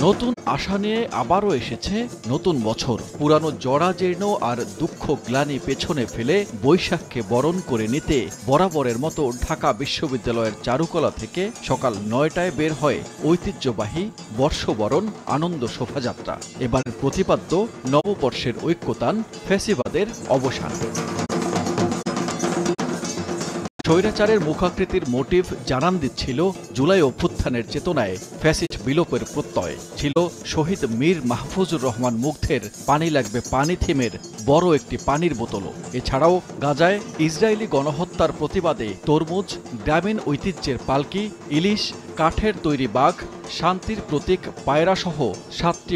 নতুন আশা নিয়ে আবারও এসেছে নতুন বছর। পুরানো জরাজীর্ণ আর দুঃখ গ্লানি পেছনে ফেলে বৈশাখকে বরণ করে নিতে বরাবরের মতো ঢাকা বিশ্ববিদ্যালয়ের চারুকলা থেকে সকাল ৯টায় বের হয় ঐতিহ্যবাহী বর্ষবরণ আনন্দ শোভাযাত্রা। এবারের প্রতিপাদ্য নববর্ষের ঐক্যতান, ফ্যাসিবাদের অবসান। স্বৈরাচারের মুখাকৃতির মোটিভ জানান দিচ্ছিল জুলাই অভ্যুত্থানের চেতনায় ফ্যাসিস্ট বিলোপের প্রত্যয়, ছিল শহীদ মীর মাহফুজুর রহমান মুগ্ধের পানি লাগবে পানি থিমের বড় একটি পানির বোতলও। এছাড়াও গাজায় ইসরায়েলি গণহত্যার প্রতিবাদে তরমুজ, গ্রামীণ ঐতিহ্যের পালকি, ইলিশ, কাঠের তৈরি বাঘ, শান্তির প্রতীক পায়রাসহ ৭টি